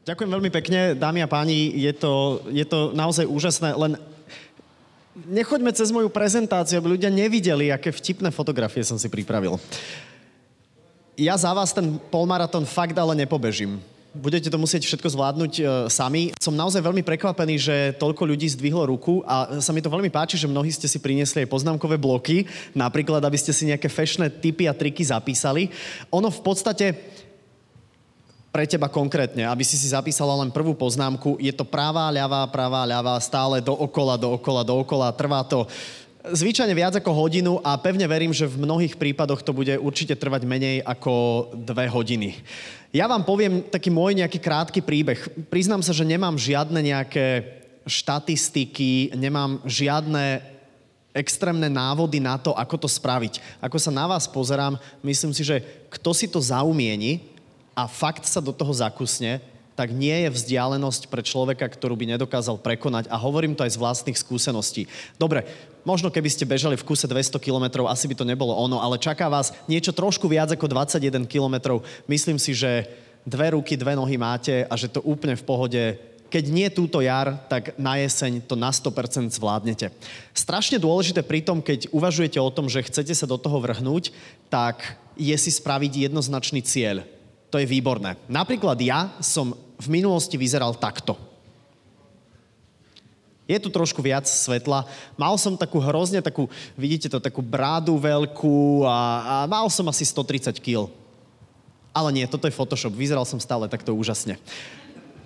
Ďakujem veľmi pekne, dámy a páni, je to naozaj úžasné, len nechoďme cez moju prezentáciu, aby ľudia nevideli, aké vtipné fotografie som si pripravil. Ja za vás ten polmaratón fakt ale nepobežím. Budete to musieť všetko zvládnuť sami. Som naozaj veľmi prekvapený, že toľko ľudí zdvihlo ruku a sa mi to veľmi páči, že mnohí ste si priniesli aj poznámkové bloky, napríklad, aby ste si nejaké fešné tipy a triky zapísali. Ono v podstate pre teba konkrétne, aby si zapísala len prvú poznámku, je to pravá, ľavá, stále dookola, trvá to zvyčajne viac ako hodinu a pevne verím, že v mnohých prípadoch to bude určite trvať menej ako 2 hodiny. Ja vám poviem taký môj nejaký krátky príbeh. Priznám sa, že nemám žiadne nejaké štatistiky, nemám žiadne extrémne návody na to, ako to spraviť. Ako sa na vás pozerám, myslím si, že kto si to zaumieni a fakt sa do toho zakusne, tak nie je vzdialenosť pre človeka, ktorú by nedokázal prekonať. A hovorím to aj z vlastných skúseností. Dobre, možno keby ste bežali v kuse 200 kilometrov, asi by to nebolo ono, ale čaká vás niečo trošku viac ako 21 kilometrov. Myslím si, že 2 ruky, 2 nohy máte a že to úplne v pohode. Keď nie túto jar, tak na jeseň to na 100% zvládnete. Strašne dôležité pri tom, keď uvažujete o tom, že chcete sa do toho vrhnúť, tak je si spraviť jednoznačný cieľ. To je výborné. Napríklad ja som v minulosti vyzeral takto. Je tu trošku viac svetla. Mal som vidíte to, takú brádu veľkú a mal som asi 130 kg. Ale nie, toto je Photoshop. Vyzeral som stále takto úžasne.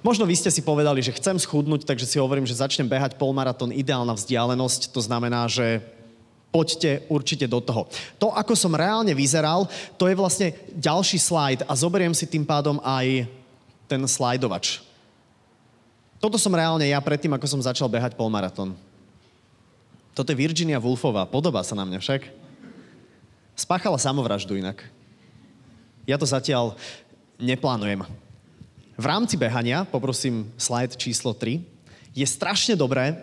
Možno vy ste si povedali, že chcem schudnúť, takže si hovorím, že začnem behať polmaratón, ideálna vzdialenosť. To znamená, že poďte určite do toho. To, ako som reálne vyzeral, to je vlastne ďalší slajd a zoberiem si tým pádom aj ten slajdovač. Toto som reálne ja predtým, ako som začal behať polmaratón. Toto je Virginia Woolfová, podobá sa na mňa však. Spáchala samovraždu inak. Ja to zatiaľ neplánujem. V rámci behania, poprosím slajd číslo 3, je strašne dobré,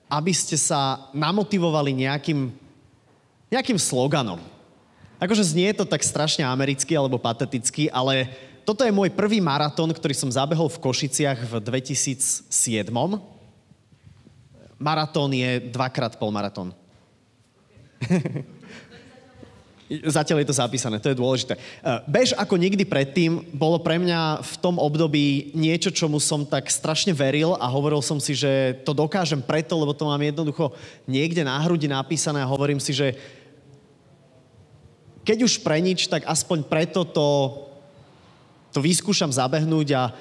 aby ste sa namotivovali nejakým sloganom. Akože znie to tak strašne americky alebo pateticky, ale toto je môj prvý maratón, ktorý som zabehol v Košiciach v 2007. Maratón je 2-krát polmaratón. Zatiaľ je to zapísané, to je dôležité. Bež ako nikdy predtým bolo pre mňa v tom období niečo, čomu som tak strašne veril a hovoril som si, že to dokážem preto, lebo to mám jednoducho niekde na hrudi napísané a hovorím si, že keď už pre nič, tak aspoň preto to vyskúšam zabehnúť a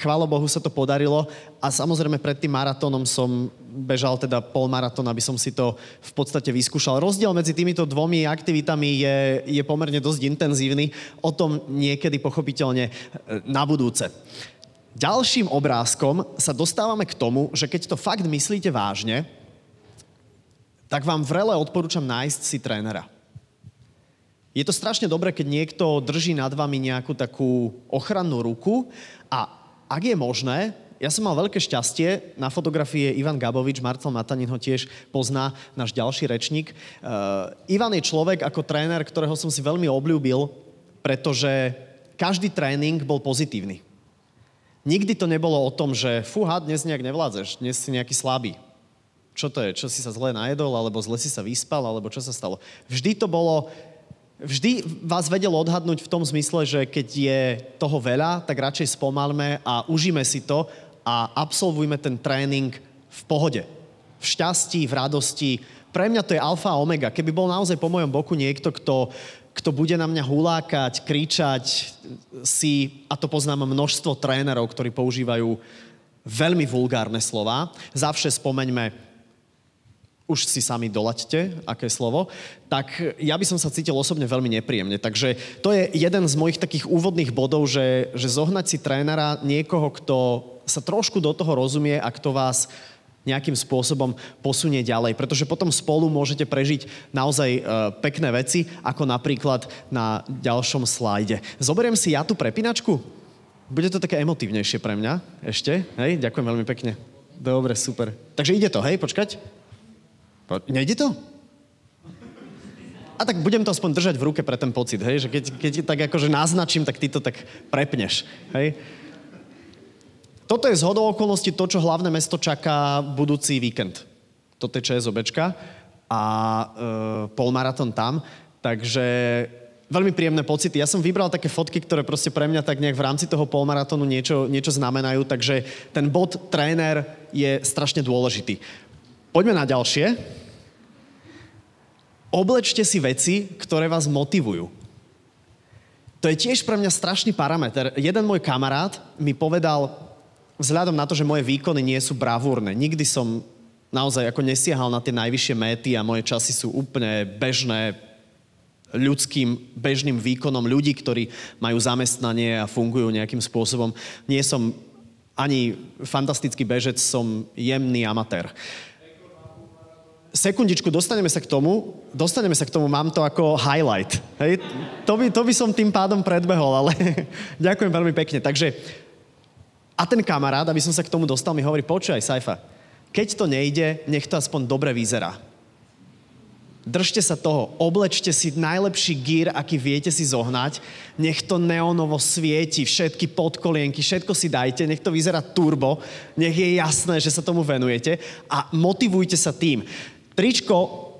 chvála Bohu sa to podarilo. A samozrejme pred tým maratónom som bežal teda polmaratón, aby som si to v podstate vyskúšal. Rozdiel medzi týmito 2 aktivitami je pomerne dosť intenzívny. O tom niekedy pochopiteľne na budúce. Ďalším obrázkom sa dostávame k tomu, že keď to fakt myslíte vážne, tak vám vrele odporúčam nájsť si trénera. Je to strašne dobré, keď niekto drží nad vami nejakú takú ochrannú ruku a ak je možné, ja som mal veľké šťastie, na fotografii je Ivan Gabovič, Marcel Matanin ho tiež pozná, náš ďalší rečník. Ivan je človek ako tréner, ktorého som si veľmi obľúbil, pretože každý tréning bol pozitívny. Nikdy to nebolo o tom, že fúha, dnes nejak nevládzeš, dnes si nejaký slabý. Čo to je? Čo si sa zle najedol, alebo zle si sa vyspal, alebo čo sa stalo? Vždy vás vedel odhadnúť v tom zmysle, že keď je toho veľa, tak radšej spomalme a užíme si to a absolvujme ten tréning v pohode. V šťastí, v radosti. Pre mňa to je alfa a omega. Keby bol naozaj po mojom boku niekto, kto bude na mňa hulákať, kričať a to poznám množstvo trénerov, ktorí používajú veľmi vulgárne slová. Zavše spomeňme, už si sami dolaďte, aké slovo, tak ja by som sa cítil osobne veľmi nepríjemne. Takže to je jeden z mojich takých úvodných bodov, že zohnať si trénera, niekoho, kto sa trošku do toho rozumie a kto vás nejakým spôsobom posunie ďalej. Pretože potom spolu môžete prežiť naozaj pekné veci, ako napríklad na ďalšom slajde. Zoberiem si ja tú prepínačku. Bude to také emotívnejšie pre mňa ešte. Hej, ďakujem veľmi pekne. Dobre, super. Takže ide to, hej, počkať. Nejde to? A tak budem to aspoň držať v ruke pre ten pocit, hej? Že keď tak akože naznačím, tak ty to tak prepneš. Hej? Toto je zhodou okolností to, čo hlavné mesto čaká budúci víkend. Toto je ČSOBčka a polmaraton tam. Takže veľmi príjemné pocity. Ja som vybral také fotky, ktoré proste pre mňa tak nejak v rámci toho polmaratónu niečo znamenajú, takže ten bod tréner je strašne dôležitý. Poďme na ďalšie. Oblečte si veci, ktoré vás motivujú. To je tiež pre mňa strašný parameter. Jeden môj kamarát mi povedal, vzhľadom na to, že moje výkony nie sú bravúrne, nikdy som naozaj ako nesiahal na tie najvyššie méty a moje časy sú úplne bežné, ľudským bežným výkonom ľudí, ktorí majú zamestnanie a fungujú nejakým spôsobom. Nie som ani fantastický bežec, som jemný amatér. Sekundičku, dostaneme sa k tomu, mám to ako highlight. Hej? To by som tým pádom predbehol, ale ďakujem veľmi pekne. Takže, a ten kamarát, aby som sa k tomu dostal, mi hovorí, počúvaj, Saifa, keď to nejde, nech to aspoň dobre vyzerá. Držte sa toho, oblečte si najlepší gear, aký viete si zohnať, nech to neonovo svieti, všetky podkolienky, všetko si dajte, nech to vyzerá turbo, nech je jasné, že sa tomu venujete a motivujte sa tým. Tričko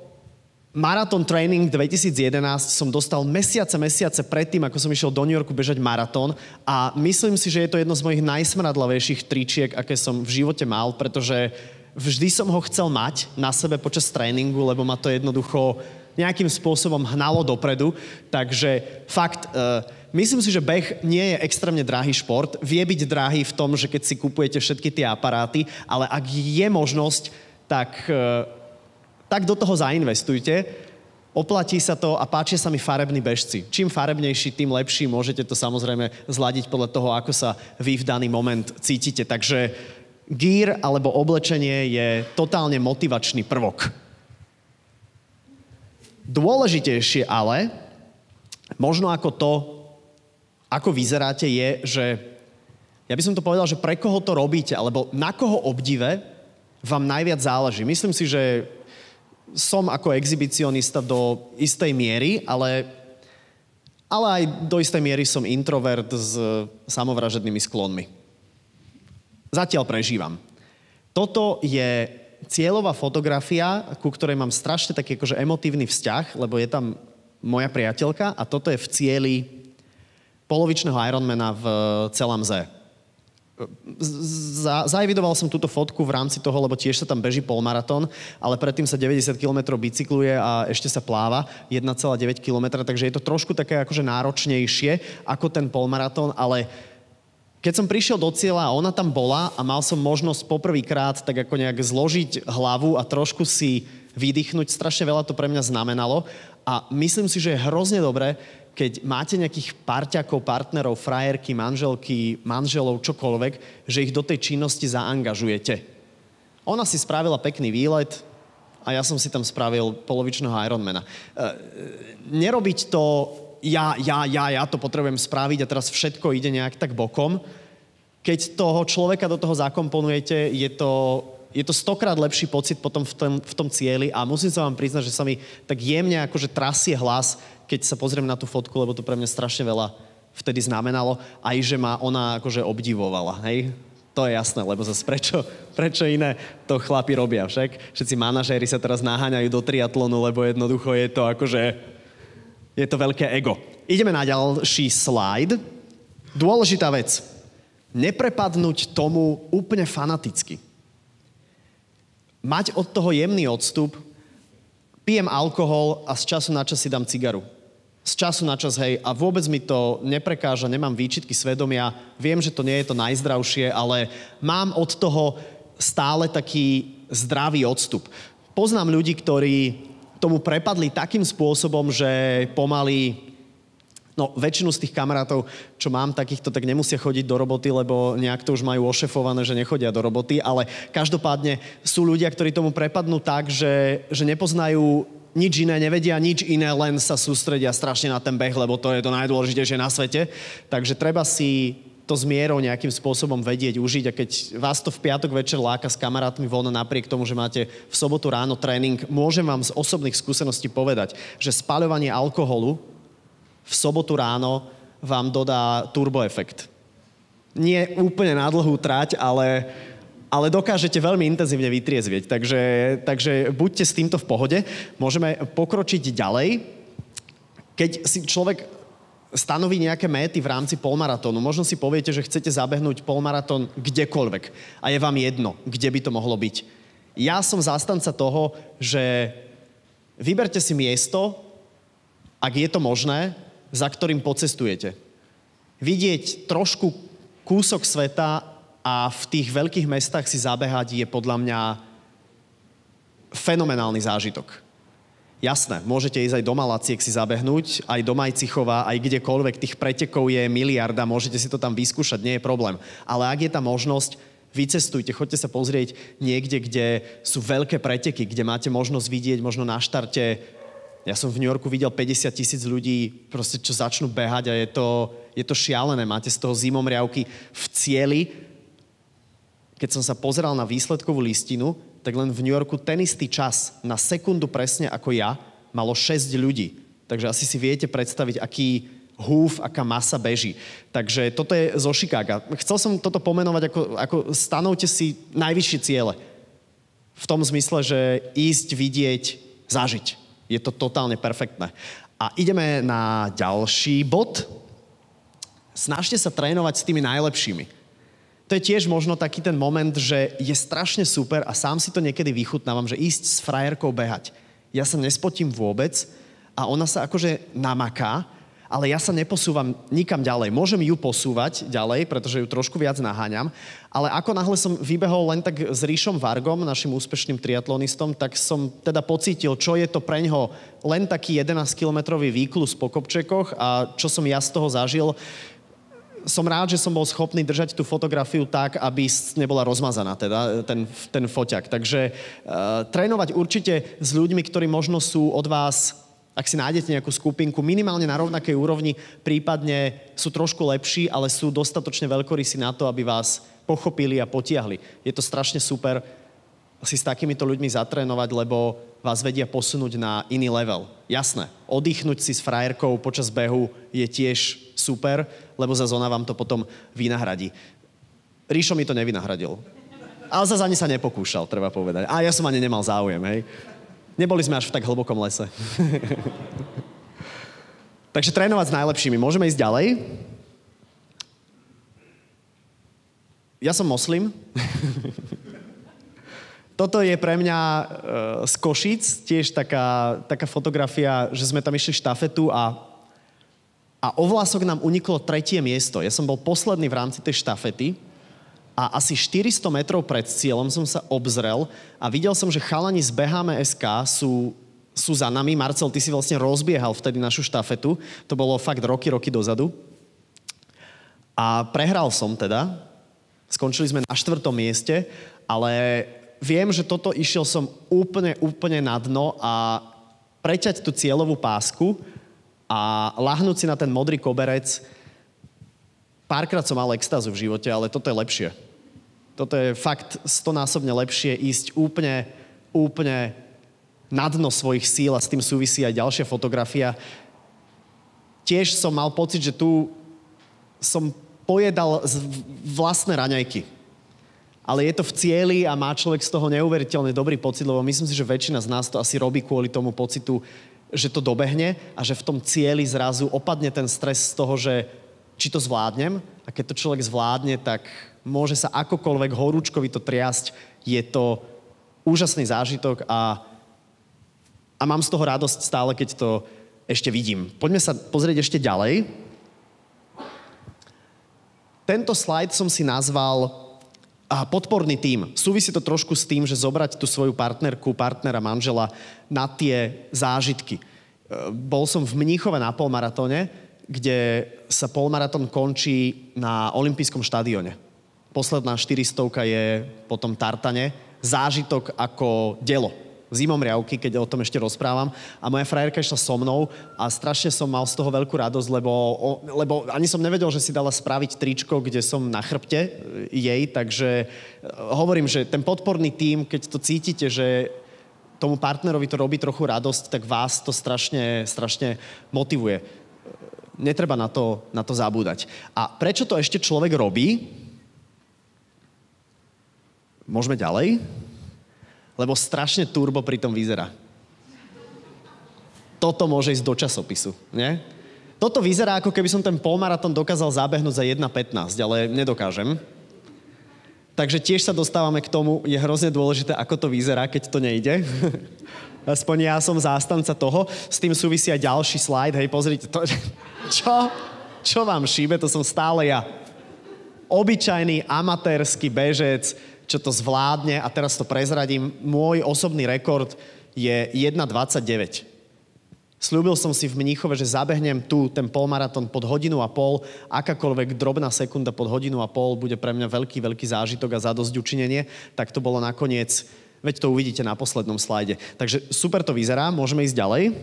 Marathon Training 2011 som dostal mesiace predtým, ako som išiel do New Yorku bežať maratón a myslím si, že je to jedno z mojich najsmradlavejších tričiek, aké som v živote mal, pretože vždy som ho chcel mať na sebe počas tréningu, lebo ma to jednoducho nejakým spôsobom hnalo dopredu. Takže fakt, myslím si, že beh nie je extrémne drahý šport. Vie byť drahý v tom, že keď si kupujete všetky tie aparáty, ale ak je možnosť, tak do toho zainvestujte. Oplatí sa to a páčia sa mi farební bežci. Čím farebnejší, tým lepší. Môžete to samozrejme zladiť podľa toho, ako sa vy v daný moment cítite. Takže gear alebo oblečenie je totálne motivačný prvok. Dôležitejšie ale, možno ako to, ako vyzeráte, je, že ja by som to povedal, že pre koho to robíte, alebo na koho obdive vám najviac záleží. Myslím si, že som ako exhibicionista do istej miery, ale aj do istej miery som introvert s samovražednými sklonmi. Zatiaľ prežívam. Toto je cieľová fotografia, ku ktorej mám strašne taký akože emotívny vzťah, lebo je tam moja priateľka a toto je v cieli polovičného Ironmana v Celám Z. Zaevidoval som túto fotku v rámci toho, lebo tiež sa tam beží polmaratón, ale predtým sa 90 km bicykluje a ešte sa pláva 1,9 km, takže je to trošku také akože náročnejšie ako ten polmaratón, ale keď som prišiel do cieľa a ona tam bola a mal som možnosť poprvýkrát tak ako nejak zložiť hlavu a trošku si vydýchnuť, strašne veľa to pre mňa znamenalo a myslím si, že je hrozne dobré, keď máte nejakých parťakov, partnerov, frajerky, manželky, manželov, čokoľvek, že ich do tej činnosti zaangažujete. Ona si spravila pekný výlet a ja som si tam spravil polovičného Ironmana. Nerobiť to ja to potrebujem spraviť a teraz všetko ide nejak tak bokom. Keď toho človeka do toho zakomponujete, je to 100-krát lepší pocit potom v tom cieli a musím sa vám priznať, že sa mi tak jemne akože trasie hlas, keď sa pozriem na tú fotku, lebo to pre mňa strašne veľa vtedy znamenalo, aj že ma ona akože obdivovala, hej? To je jasné, lebo zase prečo iné to chlapi robia však? Všetci manažéri sa teraz naháňajú do triatlonu, lebo jednoducho je to akože, je to veľké ego. Ideme na ďalší slajd. Dôležitá vec. Neprepadnúť tomu úplne fanaticky. Mať od toho jemný odstup, pijem alkohol a z času na čas si dám cigaru. Z času na čas, hej, a vôbec mi to neprekáža, nemám výčitky svedomia, viem, že to nie je to najzdravšie, ale mám od toho stále taký zdravý odstup. Poznám ľudí, ktorí tomu prepadli takým spôsobom, že pomaly, no väčšinu z tých kamarátov, čo mám takýchto, tak nemusia chodiť do roboty, lebo nejak to už majú ošefované, že nechodia do roboty, ale každopádne sú ľudia, ktorí tomu prepadnú tak, že nepoznajú nič iné, nevedia nič iné, len sa sústredia strašne na ten beh, lebo to je to najdôležitejšie na svete. Takže treba si to s mierou nejakým spôsobom vedieť, užiť a keď vás to v piatok večer láka s kamarátmi von napriek tomu, že máte v sobotu ráno tréning, môžem vám z osobných skúseností povedať, že spaľovanie alkoholu v sobotu ráno vám dodá turboefekt. Nie úplne na dlhú trať, ale dokážete veľmi intenzívne vytriezvieť. Takže buďte s týmto v pohode. Môžeme pokročiť ďalej. Keď si človek stanoví nejaké méty v rámci polmaratónu, možno si poviete, že chcete zabehnúť polmaratón kdekoľvek a je vám jedno, kde by to mohlo byť. Ja som zástanca toho, že vyberte si miesto, ak je to možné, za ktorým pocestujete. Vidieť trošku kúsok sveta a v tých veľkých mestách si zabehať je podľa mňa fenomenálny zážitok. Jasné, môžete ísť aj do Malaciek si zabehnúť, aj do Majcichova, aj kdekoľvek, tých pretekov je miliarda, môžete si to tam vyskúšať, nie je problém. Ale ak je tá možnosť, vycestujte, choďte sa pozrieť niekde, kde sú veľké preteky, kde máte možnosť vidieť možno na štarte. Ja som v New Yorku videl 50,000 ľudí, proste čo začnú behať a je to šialené. Máte z toho zimomriavky v cieli. Keď som sa pozeral na výsledkovú listinu, tak len v New Yorku ten istý čas, na sekundu presne ako ja, malo 6 ľudí. Takže asi si viete predstaviť, aký húf, aká masa beží. Takže toto je zo Chicaga. Chcel som toto pomenovať ako stanovte si najvyššie ciele. V tom zmysle, že ísť, vidieť, zažiť. Je to totálne perfektné. A ideme na ďalší bod. Snažte sa trénovať s tými najlepšími. To je tiež možno taký ten moment, že je strašne super a sám si to niekedy vychutnávam, že ísť s frajerkou behať. Ja sa nespotím vôbec a ona sa akože namaká, ale ja sa neposúvam nikam ďalej. Môžem ju posúvať ďalej, pretože ju trošku viac naháňam, ale ako náhle som vybehol len tak s Ríšom Vargom, našim úspešným triatlonistom, tak som teda pocítil, čo je to preňho len taký 11-kilometrový výklus po kopčekoch a čo som ja z toho zažil. Som rád, že som bol schopný držať tú fotografiu tak, aby nebola rozmazaná, teda ten foťak. Takže trénovať určite s ľuďmi, ktorí možno sú od vás, ak si nájdete nejakú skupinku, minimálne na rovnakej úrovni, prípadne sú trošku lepší, ale sú dostatočne veľkorysí na to, aby vás pochopili a potiahli. Je to strašne super si s takýmito ľuďmi zatrénovať, lebo vás vedia posunúť na iný level. Jasné, oddychnúť si s frajerkou počas behu je tiež super, lebo zase ona vám to potom vynahradí. Ríšo mi to nevynahradil. Ale zase ani sa nepokúšal, treba povedať. A ja som ani nemal záujem, hej. Neboli sme až v tak hlbokom lese. Takže trénovať s najlepšími. Môžeme ísť ďalej. Ja som moslim. Toto je pre mňa z Košíc, tiež taká fotografia, že sme tam išli štafetu a o vlások nám uniklo 3. miesto. Ja som bol posledný v rámci tej štafety a asi 400 metrov pred cieľom som sa obzrel a videl som, že chalani z BHM.sk sú za nami. Marcel, ty si vlastne rozbiehal vtedy našu štafetu. To bolo fakt roky dozadu. A prehral som teda. Skončili sme na 4. mieste, ale viem, že toto išiel som úplne na dno a preťať tú cieľovú pásku a lahnúť si na ten modrý koberec. Párkrát som mal extázu v živote, ale toto je lepšie. Toto je fakt 100-násobne lepšie ísť úplne na dno svojich síl a s tým súvisí aj ďalšia fotografia. Tiež som mal pocit, že tu som pojedal vlastné raňajky. Ale je to v cieli a má človek z toho neuveriteľne dobrý pocit, lebo myslím si, že väčšina z nás to asi robí kvôli tomu pocitu, že to dobehne a že v tom cieli zrazu opadne ten stres z toho, že či to zvládnem. A keď to človek zvládne, tak môže sa akokoľvek horúčkovito triasť. Je to úžasný zážitok a mám z toho radosť stále, keď to ešte vidím. Poďme sa pozrieť ešte ďalej. Tento slajd som si nazval podporný tím. Súvisí to trošku s tým, že zobrať tú svoju partnera, manžela na tie zážitky. Bol som v Mníchove na polmaratóne, kde sa polmaratón končí na olympijskom štadióne. Posledná 400 je potom Tartane. Zážitok ako dielo. Zimomriavky, keď o tom ešte rozprávam. A moja frajerka išla so mnou a strašne som mal z toho veľkú radosť, lebo ani som nevedel, že si dala spraviť tričko, kde som na chrbte jej, takže hovorím, že ten podporný tím, keď to cítite, že tomu partnerovi to robí trochu radosť, tak vás to strašne motivuje. Netreba na to zabúdať. A prečo to ešte človek robí? Môžeme ďalej? Lebo strašne turbo pri tom vyzerá. Toto môže ísť do časopisu, nie? Toto vyzerá, ako keby som ten polmaratón dokázal zabehnúť za 1:15, ale nedokážem. Takže tiež sa dostávame k tomu, je hrozne dôležité, ako to vyzerá, keď to nejde. Aspoň ja som zástanca toho. S tým súvisí aj ďalší slajd. Hej, pozrite to. Čo vám šíbe? To som stále ja. Obyčajný, amatérsky bežec, čo to zvládne. A teraz to prezradím. Môj osobný rekord je 1:29. Sľúbil som si v Mníchove, že zabehnem tu ten polmaratón pod 1,5 hodiny. Akákoľvek drobná sekunda pod 1,5 hodiny bude pre mňa veľký, veľký zážitok a zadosťučinenie. Tak to bolo nakoniec. Veď to uvidíte na poslednom slajde. Takže super to vyzerá, môžeme ísť ďalej.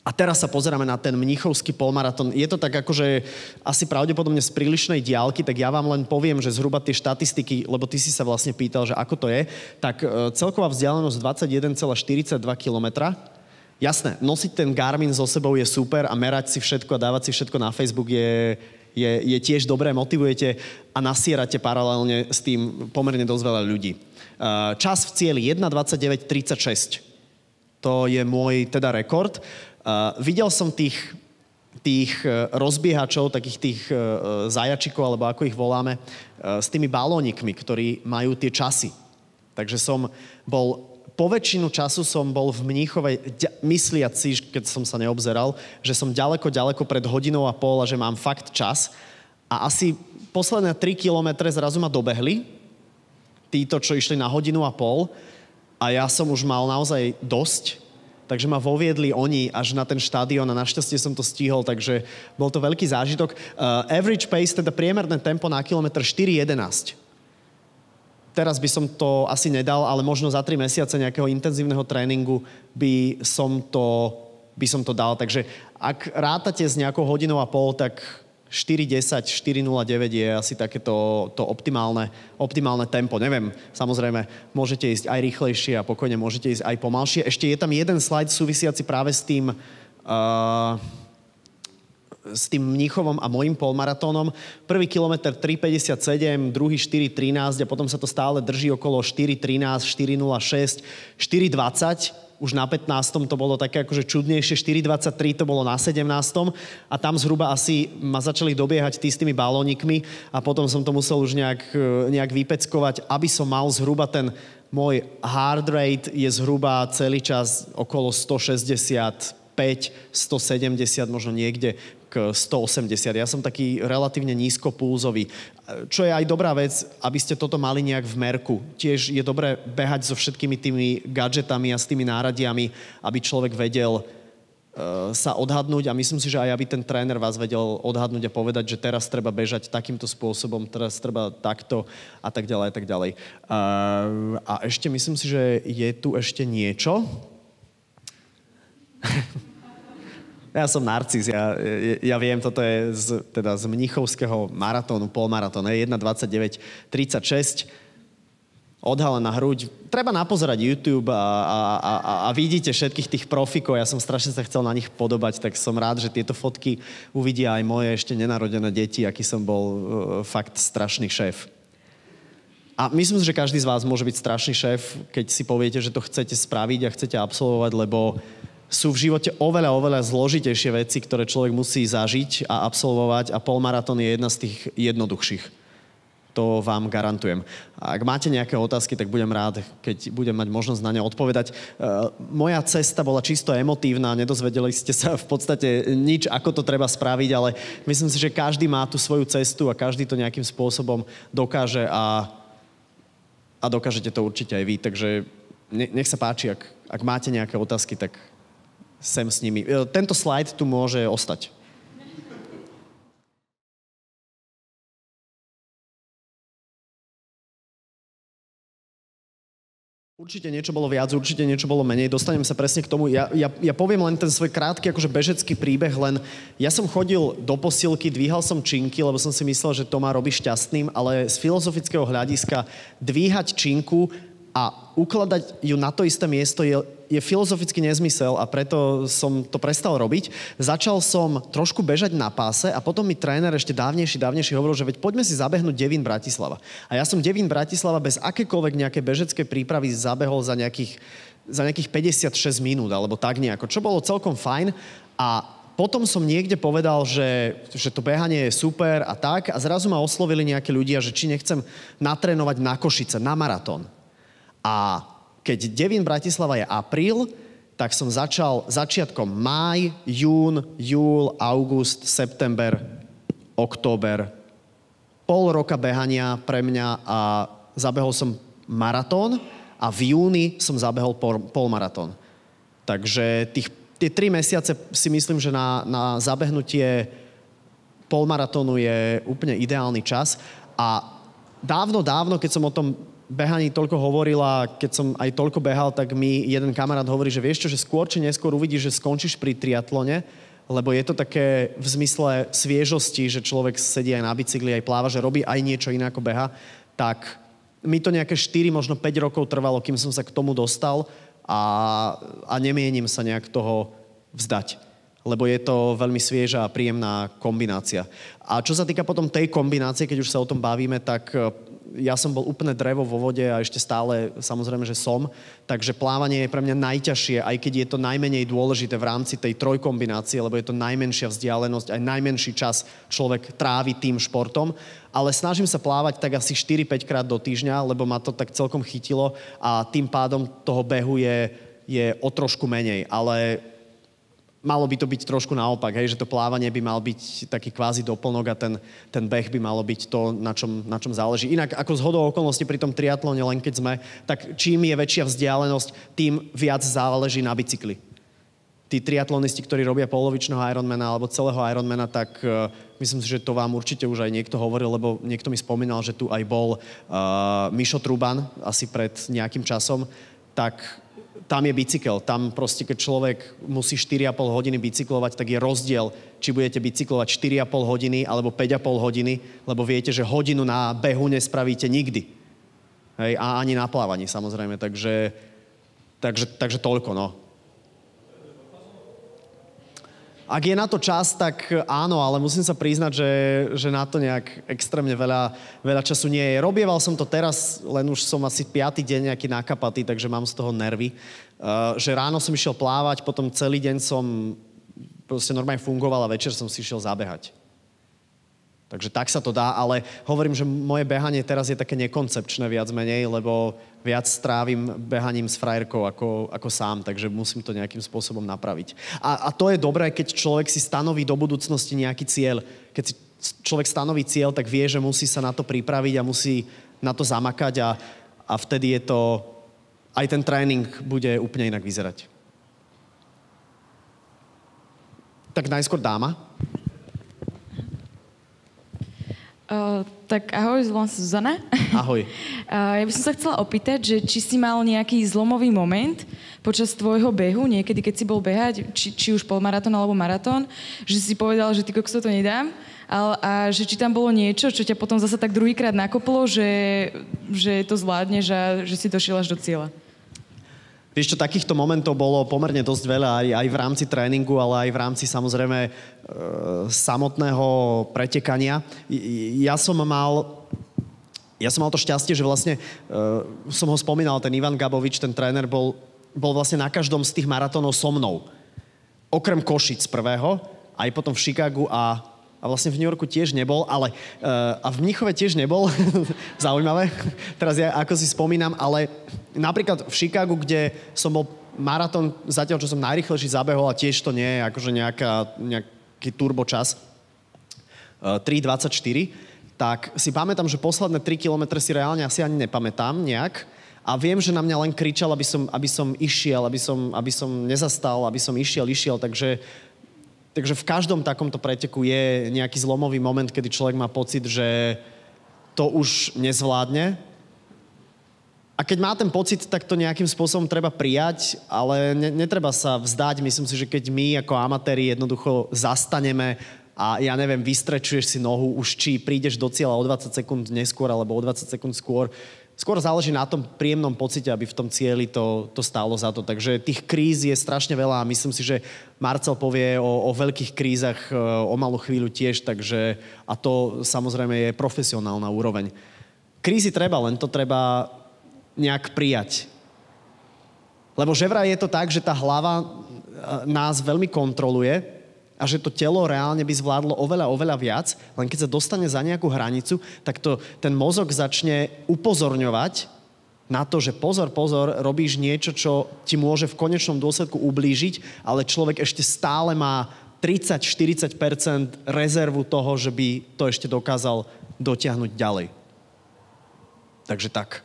A teraz sa pozeráme na ten mníchovský polmaratón. Je to tak akože asi pravdepodobne z prílišnej diaľky, tak ja vám len poviem, že zhruba tie štatistiky, lebo ty si sa vlastne pýtal, že ako to je, tak celková vzdialenosť 21,42 km. Jasné, nosiť ten Garmin so sebou je super a merať si všetko a dávať si všetko na Facebook je tiež dobré, motivujete a nasierate paralelne s tým pomerne dosť veľa ľudí. Čas v cieli 1:29:36. To je môj teda rekord. Videl som tých rozbiehačov, takých tých zajačikov, alebo ako ich voláme, s tými balónikmi, ktorí majú tie časy. Takže po väčšinu času som bol v Mníchove mysliac si, keď som sa neobzeral, že som ďaleko pred 1,5 hodiny a že mám fakt čas. A asi posledné 3 kilometre zrazu ma dobehli, títo, čo išli na 1,5 hodiny a ja som už mal naozaj dosť, takže ma voviedli oni až na ten štadión a našťastie som to stihol, takže bol to veľký zážitok. Average pace, teda priemerné tempo na kilometr 4:11. Teraz by som to asi nedal, ale možno za 3 mesiace nejakého intenzívneho tréningu by som to dal. Takže ak rátate s nejakou 1,5 hodiny, tak 4:10, 4:09 je asi takéto to optimálne tempo. Neviem, samozrejme, môžete ísť aj rýchlejšie a pokojne môžete ísť aj pomalšie. Ešte je tam jeden slajd súvisiaci práve s tým Mníchovom a mojím polmaratónom. Prvý kilometr 3:57, druhý 4:13 a potom sa to stále drží okolo 4:13, 4:06, 4:20. Už na 15. to bolo také akože čudnejšie, 4:23 to bolo na 17. A tam zhruba asi ma začali dobiehať tí s tými balónikmi a potom som to musel už nejak vypeckovať, aby som mal zhruba ten môj heart rate je zhruba celý čas okolo 165, 170, možno niekde k 180. Ja som taký relatívne nízkopulzový, čo je aj dobrá vec, aby ste toto mali nejak v merku. Tiež je dobré behať so všetkými tými gadgetami a s tými náradiami, aby človek vedel sa odhadnúť a myslím si, že aj aby ten tréner vás vedel odhadnúť a povedať, že teraz treba bežať takýmto spôsobom, teraz treba takto a tak ďalej a tak ďalej. A ešte myslím si, že je tu ešte niečo. Ja som narcis, ja viem, toto je z mnichovského maratónu, polmaratón, 1:29:36, odhalená hruď. Treba napozerať YouTube a vidíte všetkých tých profikov, ja som strašne sa chcel na nich podobať, tak som rád, že tieto fotky uvidia aj moje ešte nenarodené deti, aký som bol fakt strašný šéf. A myslím si, že každý z vás môže byť strašný šéf, keď si poviete, že to chcete spraviť a chcete absolvovať, lebo sú v živote oveľa zložitejšie veci, ktoré človek musí zažiť a absolvovať a polmaratón je jedna z tých jednoduchších. To vám garantujem. A ak máte nejaké otázky, tak budem rád, keď budem mať možnosť na ne odpovedať. Moja cesta bola čisto emotívna, nedozvedeli ste sa v podstate nič, ako to treba spraviť, ale myslím si, že každý má tú svoju cestu a každý to nejakým spôsobom dokáže a dokážete to určite aj vy. Takže nech sa páči, ak máte nejaké otázky, tak sem s nimi. Tento slajd tu môže ostať. Určite niečo bolo viac, určite niečo bolo menej. Dostanem sa presne k tomu. Ja poviem len ten svoj krátky akože bežecký príbeh, len ja som chodil do posilky, dvíhal som činky, lebo som si myslel, že to ma robí šťastným, ale z filozofického hľadiska dvíhať činku a ukladať ju na to isté miesto je je filozofický nezmysel a preto som to prestal robiť. Začal som trošku bežať na páse a potom mi tréner ešte dávnejší hovoril, že veď poďme si zabehnúť Devín Bratislava. A ja som Devín Bratislava bez akékoľvek nejaké bežeckej prípravy zabehol za nejakých 56 minút alebo tak nejako, čo bolo celkom fajn. A potom som niekde povedal, že to behanie je super a tak a zrazu ma oslovili nejakí ľudia, že či nechcem natrénovať na Košice, na maratón. A keď Devín Bratislava je apríl, tak som začal začiatkom máj, jún, júl, august, september, október. Pol roka behania pre mňa a zabehol som maratón a v júni som zabehol polmaratón. Takže tie 3 mesiace si myslím, že na zabehnutie polmaratónu je úplne ideálny čas. A dávno, keď som o tom behaní toľko hovoril a keď som aj toľko behal, tak mi jeden kamarát hovorí, že vieš čo, že skôr či neskôr uvidíš, že skončíš pri triatlone, lebo je to také v zmysle sviežosti, že človek sedí aj na bicykli, aj pláva, že robí aj niečo iné ako beha, tak mi to nejaké 4, možno 5 rokov trvalo, kým som sa k tomu dostal a nemienim sa nejak toho vzdať, lebo je to veľmi svieža a príjemná kombinácia. A čo sa týka potom tej kombinácie, keď už sa o tom bavíme, tak ja som bol úplne drevo vo vode a ešte stále samozrejme, že som. Takže plávanie je pre mňa najťažšie, aj keď je to najmenej dôležité v rámci tej trojkombinácie, lebo je to najmenšia vzdialenosť, aj najmenší čas človek trávi tým športom. Ale snažím sa plávať tak asi 4-5 krát do týždňa, lebo ma to tak celkom chytilo a tým pádom toho behu je o trošku menej. Ale malo by to byť trošku naopak, hej, že to plávanie by mal byť taký kvázi doplnok a ten beh by malo byť to, na čom záleží. Inak ako zhodou okolností pri tom triatlone, len keď sme, tak čím je väčšia vzdialenosť, tým viac záleží na bicykli. Tí triatlonisti, ktorí robia polovičného Ironmana alebo celého Ironmana, tak myslím si, že to vám určite už aj niekto hovoril, lebo niekto mi spomínal, že tu aj bol Mišo Truban asi pred nejakým časom, tak tam je bicykel. Tam proste, keď človek musí 4,5 hodiny bicyklovať, tak je rozdiel, či budete bicyklovať 4,5 hodiny alebo 5,5 hodiny, lebo viete, že hodinu na behu nespravíte nikdy. Hej, a ani na plávaní, samozrejme. Takže toľko, no. Ak je na to čas, tak áno, ale musím sa priznať, že na to nejak extrémne veľa času nie je. Robieval som to teraz, len už som asi 5. deň nejaký nakapatý, takže mám z toho nervy. Že ráno som išiel plávať, potom celý deň som proste normálne fungoval a večer som si išiel zabehať. Takže tak sa to dá, ale hovorím, že moje behanie teraz je také nekoncepčné viac menej, lebo viac strávim behaním s frajerkou ako sám, takže musím to nejakým spôsobom napraviť. A to je dobré, keď človek si stanoví do budúcnosti nejaký cieľ. Keď si človek stanoví cieľ, tak vie, že musí sa na to pripraviť a musí na to zamakať a vtedy je to, aj ten tréning bude úplne inak vyzerať. Tak najskôr dáma. Tak ahoj, volám sa Zuzana. Ahoj. Ja by som sa chcela opýtať, že či si mal nejaký zlomový moment počas tvojho behu, niekedy, keď si bol behať, či už polmaratón alebo maratón, že si povedal, že ty kokso to nedám, a že či tam bolo niečo, čo ťa potom zase tak druhýkrát nakoplo, že to zvládneš a že si došiel až do cieľa. Vieš čo, takýchto momentov bolo pomerne dosť veľa aj v rámci tréningu, ale aj v rámci samozrejme samotného pretekania. Ja som mal to šťastie, že vlastne som ho spomínal, ten Ivan Gabovič, ten tréner bol vlastne na každom z tých maratónov so mnou. Okrem Košic prvého, aj potom v Chicagu a vlastne v New Yorku tiež nebol, ale a v Mníchove tiež nebol. Zaujímavé. Teraz ja ako si spomínam, ale napríklad v Chicagu, kde som bol maratón, zatiaľ čo som najrýchlejší zabehol a tiež to nie je akože nejaký turbo čas 3:24, tak si pamätám, že posledné 3 kilometre si reálne asi ani nepamätám nejak a viem, že na mňa len kričal, aby som išiel, aby som nezastal, aby som išiel, Takže v každom takomto preteku je nejaký zlomový moment, kedy človek má pocit, že to už nezvládne. A keď má ten pocit, tak to nejakým spôsobom treba prijať, ale netreba sa vzdať. Myslím si, že keď my ako amatéri jednoducho zastaneme a ja neviem, vystrečuješ si nohu, už či prídeš do cieľa o 20 sekúnd neskôr alebo o 20 sekúnd skôr, skôr záleží na tom príjemnom pocite, aby v tom cieli to stálo za to. Takže tých kríz je strašne veľa a myslím si, že Marcel povie o veľkých krízach o malú chvíľu tiež, takže a to samozrejme je profesionálna úroveň. Krízy treba, len to treba nejak prijať. Lebo že vraj je to tak, že tá hlava nás veľmi kontroluje a že to telo reálne by zvládlo oveľa viac, len keď sa dostane za nejakú hranicu, tak ten mozog začne upozorňovať na to, že pozor, robíš niečo, čo ti môže v konečnom dôsledku ublížiť, ale človek ešte stále má 30-40% rezervu toho, že by to ešte dokázal dotiahnuť ďalej. Takže tak.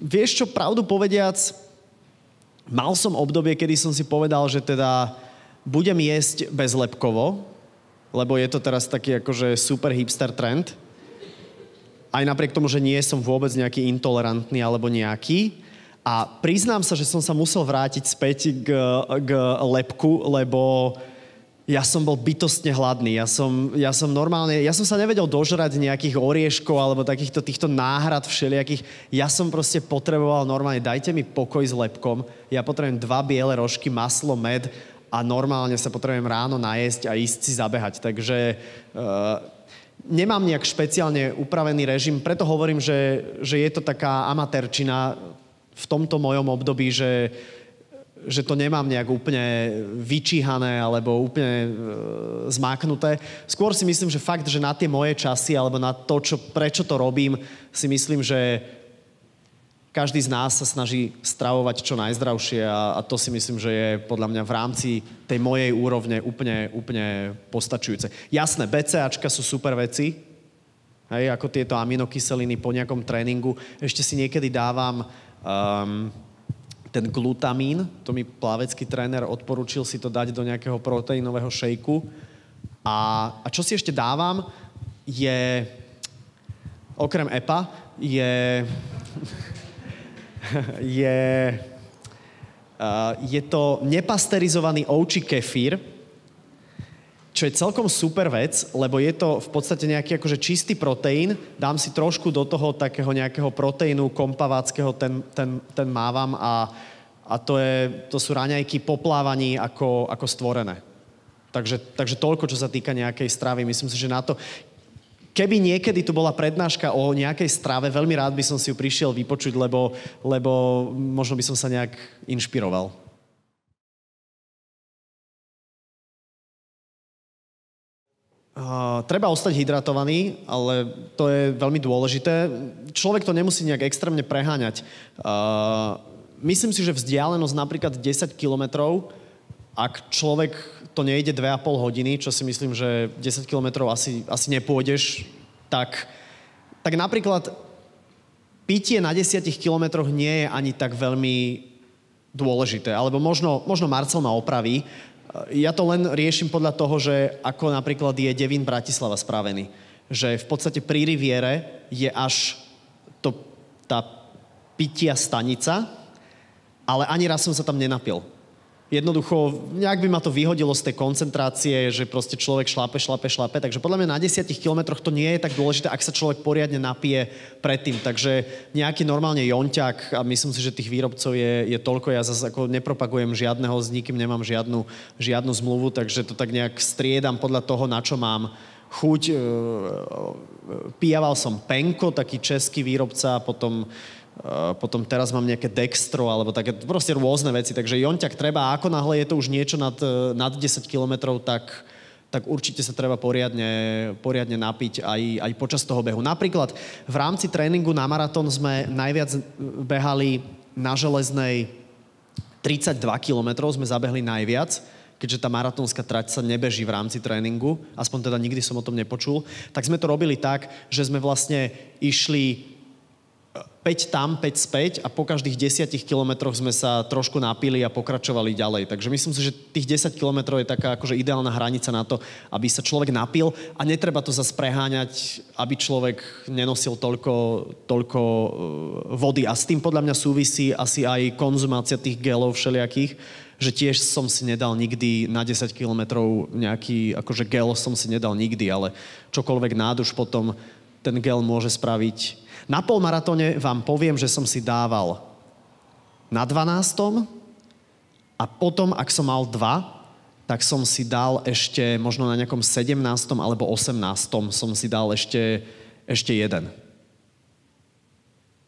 Vieš čo, pravdu povediac, mal som obdobie, kedy som si povedal, že teda budem jesť bezlepkovo, lebo je to teraz taký akože super hipster trend. Aj napriek tomu, že nie som vôbec nejaký intolerantný alebo nejaký. A priznám sa, že som sa musel vrátiť späť k lepku, lebo ja som bol bytostne hladný. Ja som sa nevedel dožrať nejakých orieškov alebo týchto náhrad všelijakých. Ja som proste potreboval normálne, dajte mi pokoj s lepkom. Ja potrebujem 2 biele rožky, maslo, med a normálne sa potrebujem ráno najesť a ísť si zabehať. Takže nemám nejak špeciálne upravený režim, preto hovorím, že je to taká amatérčina v tomto mojom období, že to nemám nejak úplne vyčíhané alebo úplne zmáknuté. Skôr si myslím, že fakt, že na tie moje časy alebo na to, prečo to robím, si myslím, že každý z nás sa snaží stravovať čo najzdravšie a to si myslím, že je podľa mňa v rámci tej mojej úrovne úplne postačujúce. Jasné, BCAčka sú super veci, hej, ako tieto aminokyseliny po nejakom tréningu. Ešte si niekedy dávam ten glutamín, to mi plavecký tréner odporúčil si to dať do nejakého proteínového šejku. A čo si ešte dávam, je, okrem EPA, je to nepasterizovaný ovčí kefír, čo je celkom super vec, lebo je to v podstate nejaký akože čistý proteín. Dám si trošku do toho takého nejakého proteínu kompaváckého, ten mávam a to sú raňajky po plávaní ako stvorené. Takže toľko, čo sa týka nejakej stravy. Myslím si, že na to... Keby niekedy tu bola prednáška o nejakej strave, veľmi rád by som si ju prišiel vypočuť, lebo možno by som sa nejak inšpiroval. Treba ostať hydratovaný, ale to je veľmi dôležité. Človek to nemusí nejak extrémne preháňať. Myslím si, že vzdialenosť napríklad 10 kilometrov, ak človek to nejde 2,5 hodiny, čo si myslím, že 10 kilometrov asi nepôjdeš, tak napríklad pitie na 10 kilometroch nie je ani tak veľmi dôležité. Alebo možno Marcel ma opraví. Ja to len riešim podľa toho, že ako napríklad je Devín Bratislava spravený. Že v podstate pri Riviere je až tá pitia stanica, ale ani raz som sa tam nenapil. Jednoducho, nejak by ma to vyhodilo z tej koncentrácie, že proste človek šlape, takže podľa mňa na 10 kilometroch to nie je tak dôležité, ak sa človek poriadne napije predtým. Takže nejaký normálne jonťak, a myslím si, že tých výrobcov je toľko, ja zase ako nepropagujem žiadneho, s nikým nemám žiadnu zmluvu, takže to tak nejak striedam podľa toho, na čo mám chuť. Pijaval som Penko, taký český výrobca, potom teraz mám nejaké Dextro, alebo také proste rôzne veci, takže jonťak treba, a ako náhle je to už niečo nad 10 kilometrov, tak určite sa treba poriadne napiť aj počas toho behu. Napríklad v rámci tréningu na maratón sme najviac behali na Železnej 32 kilometrov, sme zabehli najviac, keďže tá maratónska trať sa nebeží v rámci tréningu, aspoň teda nikdy som o tom nepočul, tak sme to robili tak, že sme vlastne išli 5 tam, 5 späť a po každých 10 kilometroch sme sa trošku napili a pokračovali ďalej. Takže myslím si, že tých 10 kilometrov je taká akože ideálna hranica na to, aby sa človek napil a netreba to zase preháňať, aby človek nenosil toľko vody. A s tým podľa mňa súvisí asi aj konzumácia tých gelov všelijakých, že tiež som si nedal nikdy na 10 kilometrov nejaký, akože gel som si nedal nikdy, ale čokoľvek náduš potom ten gel môže spraviť. Na polmaratóne vám poviem, že som si dával na 12. a potom, ak som mal 2, tak som si dal ešte možno na nejakom 17. alebo 18. som si dal ešte jeden.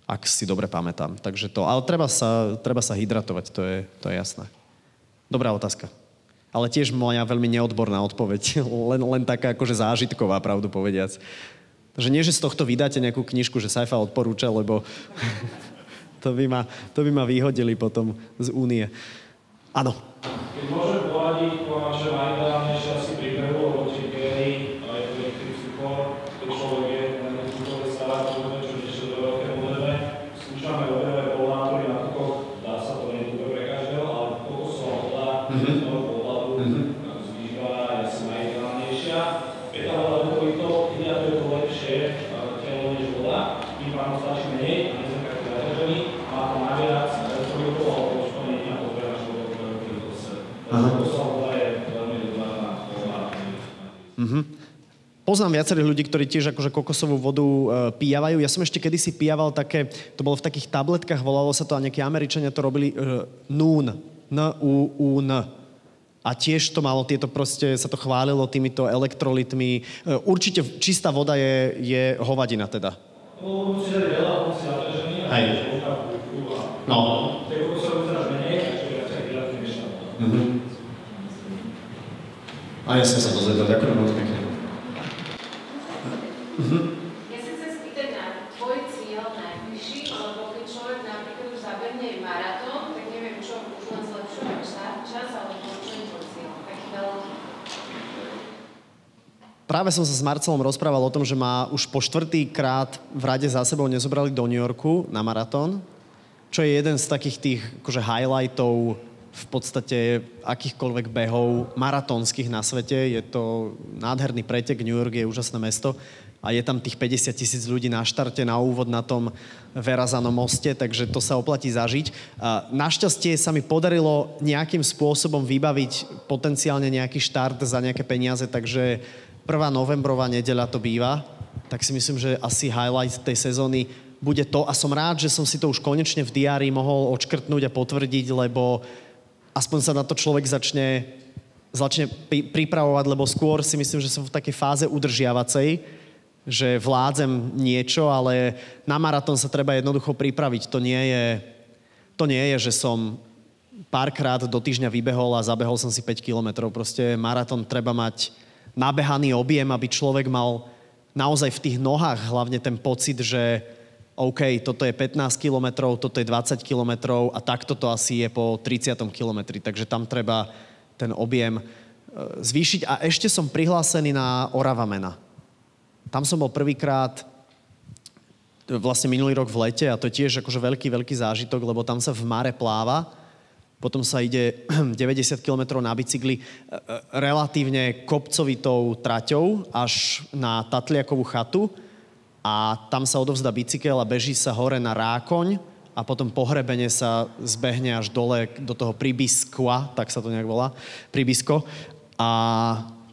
Ak si dobre pamätám. Takže to, ale treba sa hydratovať, to je jasné. Dobrá otázka. Ale tiež moja veľmi neodborná odpoveď. Len taká akože zážitková, pravdu povediac. Takže nie, že z tohto vydáte nejakú knižku, že Saifa odporúča, lebo to by ma vyhodili potom z únie. Áno. Keď môžem poradiť, že najideálnejšie asi príbehu, lebo tie géry, aj elektrický kor, keď človek je na niektoré stará, čo ešte do veľké moderne, skúšame obehové polátory na tokoch, dá sa to nie pre každého, ale kokosová voda, z toho pohľadu, zvýšba je asi najideálnejšia. Je tá voda duchovito, hydratuje to lepšie telo než voda, tým pádom stačí menej a nie sme taký zaťažený, má to naviac elektrolitov alebo poškodenie a pozrieme na život veľký dosed. Kokosová voda je veľmi dobrá na voda. Poznám viacerých ľudí, ktorí tiež akože kokosovú vodu pijavajú. Ja som ešte kedysi pijaval také, to bolo v takých tabletkách, volalo sa to a nejakí Američania to robili Nuun. N-U-U-N. A tiež to malo tieto proste, sa to chválilo týmito elektrolitmi. Určite čistá voda je hovadina teda. No, musíte dať veľa, musíte zaťažený a No. tie kokosové vyzeráš menej, takže viac aj hydratný než tá voda. A ja som sa dozvedel. Ďakujem veľmi pekne. Ja sa chcem spýtať na tvoj cieľ najbližší, lebo keď človek napríklad už zabehne maratón, tak neviem, čo už len zlepšuje čas, alebo čo je tvoj cieľ? Taký veľký. Práve som sa s Marcelom rozprával o tom, že ma už po 4. krát v rade za sebou nezobrali do New Yorku na maratón, čo je jeden z takých tých akože highlightov v podstate akýchkoľvek behov maratónskych na svete. Je to nádherný pretek, New York je úžasné mesto a je tam tých 50 000 ľudí na štarte, na úvod na tom Verrazano moste, takže to sa oplatí zažiť. A našťastie sa mi podarilo nejakým spôsobom vybaviť potenciálne nejaký štart za nejaké peniaze, takže 1. novembrová nedeľa to býva, tak si myslím, že asi highlight tej sezóny bude to a som rád, že som si to už konečne v diári mohol odškrtnúť a potvrdiť, lebo aspoň sa na to človek začne pripravovať, lebo skôr si myslím, že som v takej fáze udržiavacej, že vládzem niečo, ale na maratón sa treba jednoducho pripraviť. To nie je, že som párkrát do týždňa vybehol a zabehol som si 5 kilometrov. Proste maratón treba mať nabehaný objem, aby človek mal naozaj v tých nohách hlavne ten pocit, že OK, toto je 15 kilometrov, toto je 20 kilometrov a takto to asi je po 30. kilometri. Takže tam treba ten objem zvýšiť. A ešte som prihlásený na Oravamena. Tam som bol prvýkrát vlastne minulý rok v lete a to je tiež akože veľký zážitok, lebo tam sa v mare pláva, potom sa ide 90 km na bicykli relatívne kopcovitou traťou až na Tatliakovú chatu a tam sa odovzdá bicykel a beží sa hore na Rákoň a potom po hrebene sa zbehne až dole do toho Pribiskva, tak sa to nejak volá, Pribisko. A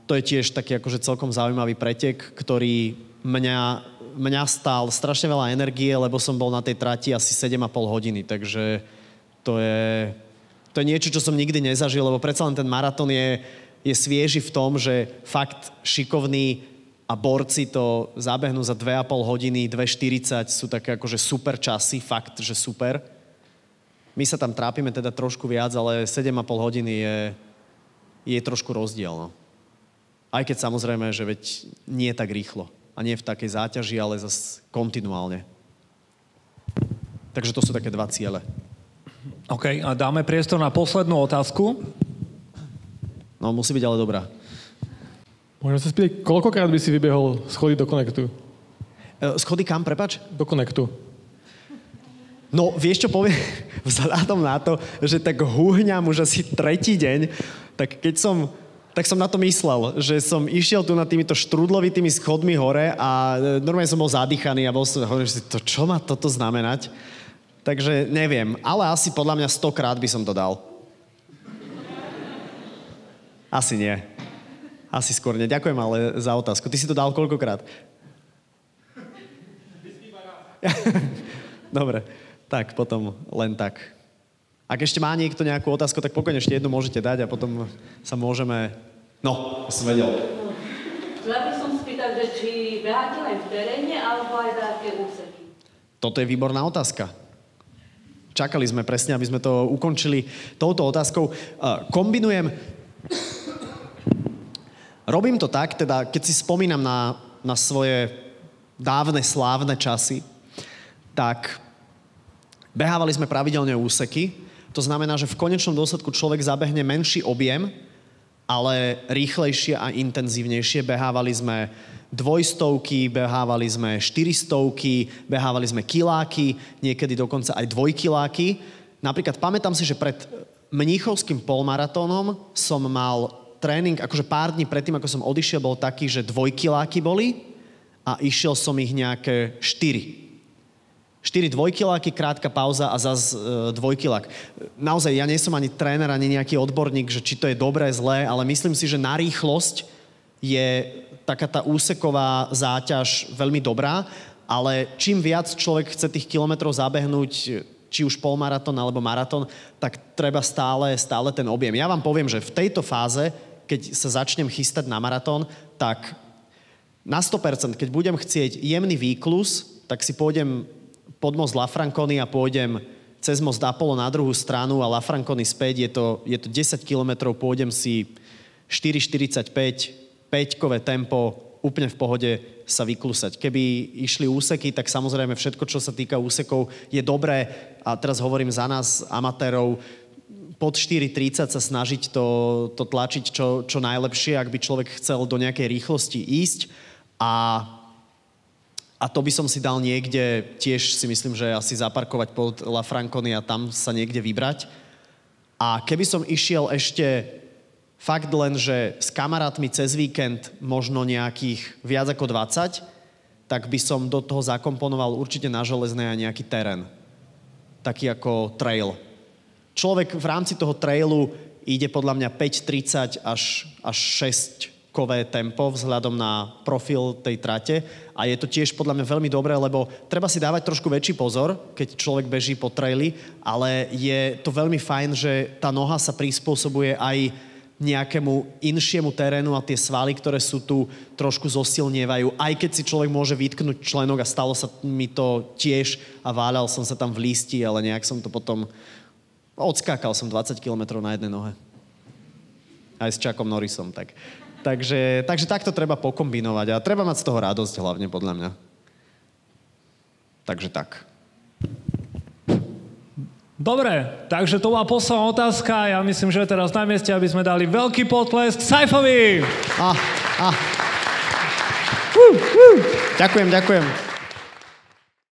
to je tiež taký akože celkom zaujímavý pretek, ktorý mňa stál strašne veľa energie, lebo som bol na tej trati asi 7,5 hodiny, takže to je niečo, čo som nikdy nezažil, lebo predsa len ten maratón je svieži v tom, že fakt šikovní a borci to zabehnú za 2,5 hodiny, 2,40 sú také akože super časy, fakt, že super. My sa tam trápime teda trošku viac, ale 7,5 hodiny je trošku rozdiel, no. Aj keď samozrejme, že veď nie tak rýchlo a nie v takej záťaži, ale zase kontinuálne. Takže to sú také 2 ciele. OK, a dáme priestor na poslednú otázku. No, musí byť ale dobrá. Môžem sa spýtať, koľkokrát by si vybehol schody do Connectu? Schody kam, prepáč? Do Connectu. No, vieš čo poviem? Vzhľadom na to, že tak húhňam už asi 3. deň, tak som na to myslel, že som išiel tu na týmito štrúdlovitými schodmi hore a normálne som bol zadýchaný a hovoril si, to čo má toto znamenať? Takže neviem, ale asi podľa mňa 100-krát by som to dal. Asi nie. Asi skôr nie. Ďakujem ale za otázku. Ty si to dal koľkokrát? Dobre, tak potom len tak. Ak ešte má niekto nejakú otázku, tak pokojne ešte jednu môžete dať a potom sa môžeme... No, som vedel. Chcela by som spýtať, že či beháte len v teréne, alebo aj také úseky? Toto je výborná otázka. Čakali sme presne, aby sme to ukončili touto otázkou. Kombinujem... Robím to tak, teda keď si spomínam na svoje dávne, slávne časy, tak behávali sme pravidelne úseky. To znamená, že v konečnom dôsledku človek zabehne menší objem, ale rýchlejšie a intenzívnejšie. Behávali sme 200, behávali sme 400, behávali sme kiláky, niekedy dokonca aj 2-kiláky. Napríklad pamätám si, že pred mníchovským polmaratónom som mal tréning, akože pár dní predtým, ako som odišiel, bol taký, že 2-kiláky boli a išiel som ich nejaké 4 2-kiláky, krátka pauza a zas 2-kilák. Naozaj, ja nie som ani tréner, ani nejaký odborník, že či to je dobré, zlé, ale myslím si, že na rýchlosť je taká tá úseková záťaž veľmi dobrá, ale čím viac človek chce tých kilometrov zabehnúť, či už polmaratón alebo maratón, tak treba stále ten objem. Ja vám poviem, že v tejto fáze, keď sa začnem chystať na maratón, tak na 100%, keď budem chcieť jemný výklus, tak si pôjdem pod most La Franconi a pôjdem cez most Apollo na druhú stranu a La Franconi späť. Je to 10 kilometrov, pôjdem si 4,45, 5-kové tempo, úplne v pohode sa vyklusať. Keby išli úseky, tak samozrejme všetko, čo sa týka úsekov, je dobré. A teraz hovorím za nás, amatérov, pod 4,30 sa snažiť to tlačiť čo najlepšie, ak by človek chcel do nejakej rýchlosti ísť. A to by som si dal niekde, tiež si myslím, že asi zaparkovať pod La Franconi a tam sa niekde vybrať. A keby som išiel ešte fakt len, že s kamarátmi cez víkend možno nejakých viac ako 20, tak by som do toho zakomponoval určite na Železnej aj nejaký terén. Taký ako trail. Človek v rámci toho trailu ide podľa mňa 5,30 až 6-kové tempo vzhľadom na profil tej trate a je to tiež podľa mňa veľmi dobré, lebo treba si dávať trošku väčší pozor, keď človek beží po traili, ale je to veľmi fajn, že tá noha sa prispôsobuje aj nejakému inšiemu terénu a tie svaly, ktoré sú tu, trošku zosilnievajú. Aj keď si človek môže vytknúť členok a stalo sa mi to tiež a váľal som sa tam v lísti, ale nejak som to potom... Odskákal som 20 km na jednej nohe. Aj s Chuckom Norrisom, tak. Takže takto treba pokombinovať a treba mať z toho radosť hlavne, podľa mňa. Takže tak. Dobre, takže to bola posledná otázka. Ja myslím, že je teraz na mieste, aby sme dali veľký potlesk Saifovi. Ďakujem.